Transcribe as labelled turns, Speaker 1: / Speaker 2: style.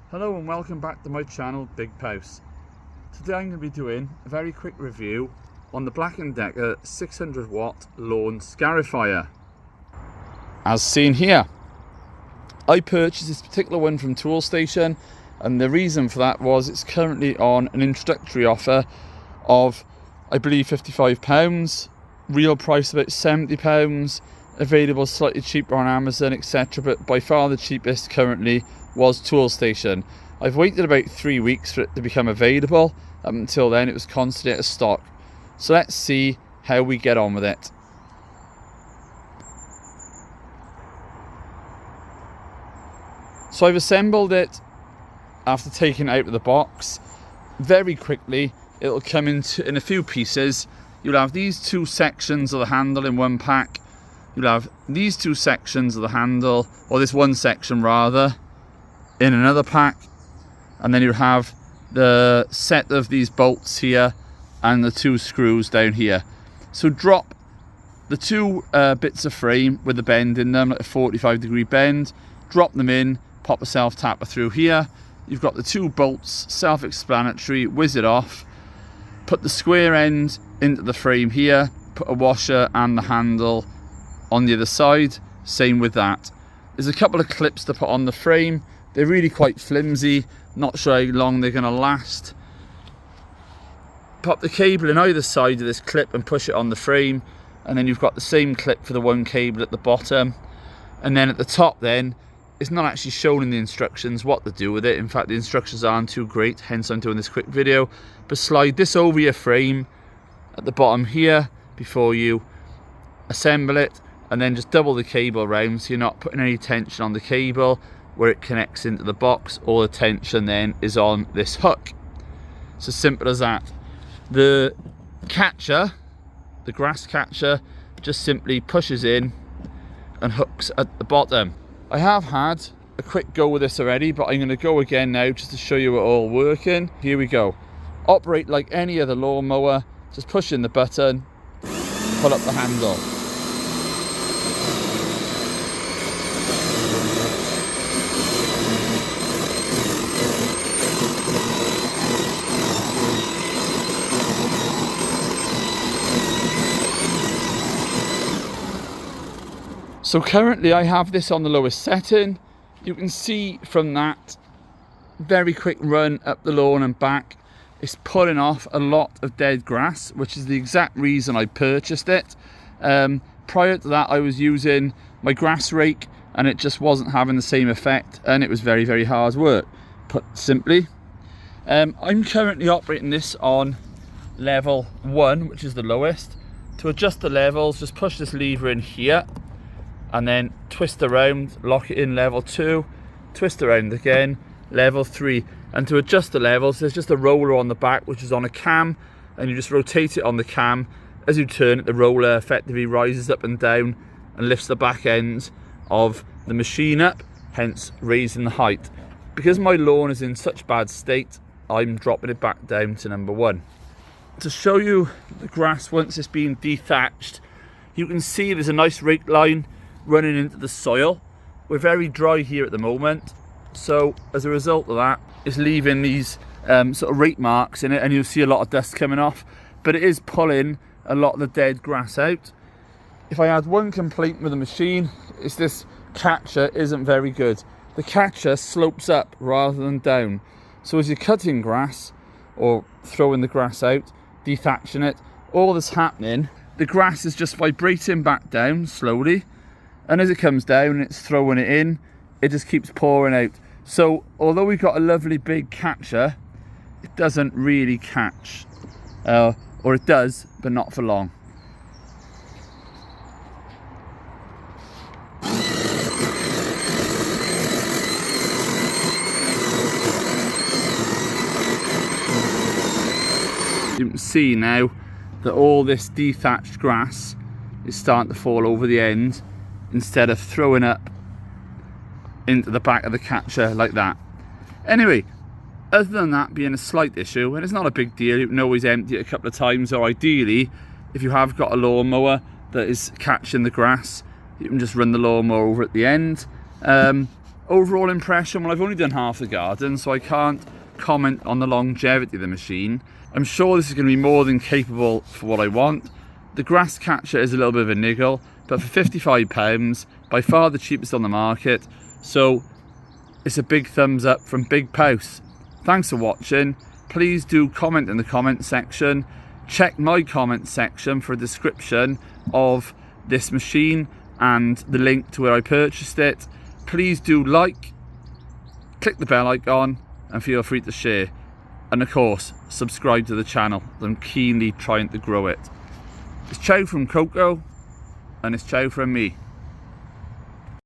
Speaker 1: Hello and welcome back to my channel, Big Pouse. Today I'm going to be doing a very quick review on the Black & Decker 600 watt Lawn Scarifier. As seen here, I purchased this particular one from Toolstation, and the reason for that was it's currently on an introductory offer of, I believe, £55, real price about £70, available slightly cheaper on Amazon, etc. But by far the cheapest currently was Toolstation. I've waited about 3 weeks for it to become available. Up until then it was constantly out of stock. So let's see how we get on with it. So I've assembled it after taking it out of the box. Very quickly it'll come in a few pieces. You'll have these two sections of the handle in one pack. You'll have these two sections of the handle, or this one section rather, in another pack. And then you'll have the set of these bolts here and the two screws down here. So drop the two bits of frame with the bend in them, like a 45-degree bend. Drop them in, pop a self-tapper through here. You've got the two bolts, self-explanatory, whiz it off. Put the square end into the frame here. Put a washer and the handle on the other side. Same with that. There's a couple of clips to put on the frame. They're really quite flimsy. Not sure how long they're going to last. Pop the cable in either side of this clip and push it on the frame. And then you've got the same clip for the one cable at the bottom. And then at the top then, it's not actually shown in the instructions what to do with it. In fact, the instructions aren't too great, hence I'm doing this quick video. But slide this over your frame at the bottom here before you assemble it. And then just double the cable around so you're not putting any tension on the cable where it connects into the box. All the tension then is on this hook. It's as simple as that. The catcher, the grass catcher, just simply pushes in and hooks at the bottom. I have had a quick go with this already, but I'm going to go again now just to show you it all working. Here we go. Operate like any other lawnmower. Just push in the button, pull up the handle. So currently I have this on the lowest setting. You can see from that very quick run up the lawn and back, it's pulling off a lot of dead grass, which is the exact reason I purchased it. Prior to that I was using my grass rake and it just wasn't having the same effect, and it was very, very hard work, put simply. I'm currently operating this on level 1, which is the lowest. To adjust the levels, just push this lever in here and then twist around, lock it in level 2, twist around again, level 3. And to adjust the levels, there's just a roller on the back which is on a cam, and you just rotate it on the cam. As you turn it, the roller effectively rises up and down and lifts the back end of the machine up, hence raising the height. Because my lawn is in such bad state, I'm dropping it back down to number 1. To show you the grass once it's been de-thatched, you can see there's a nice rake line running into the soil. We're very dry here at the moment, so as a result of that, it's leaving these sort of rake marks in it, and you'll see a lot of dust coming off, but it is pulling a lot of the dead grass out. If I had one complaint with the machine, it's this catcher isn't very good. The catcher slopes up rather than down, so as you're cutting grass or throwing the grass out, de-thatching it, all that's happening, the grass is just vibrating back down slowly, and as it comes down, it's throwing it in, it just keeps pouring out. So although we've got a lovely big catcher, it doesn't really catch. Or it does, but not for long. You can see now that all this de-thatched grass is starting to fall over the end, instead of throwing up into the back of the catcher like that. Anyway, other than that being a slight issue, and it's not a big deal, you can always empty it a couple of times, or ideally, if you have got a lawnmower that is catching the grass, you can just run the lawnmower over at the end. Overall impression, well, I've only done half the garden, so I can't comment on the longevity of the machine. I'm sure this is going to be more than capable for what I want. The grass catcher is a little bit of a niggle, but for £55, by far the cheapest on the market, so it's a big thumbs up from Big Pouse. Thanks for watching. Please do comment in the comment section. Check my comment section for a description of this machine and the link to where I purchased it. Please do like, click the bell icon, and feel free to share. And of course, subscribe to the channel. I'm keenly trying to grow it. It's ciao from Coco, and it's ciao from me.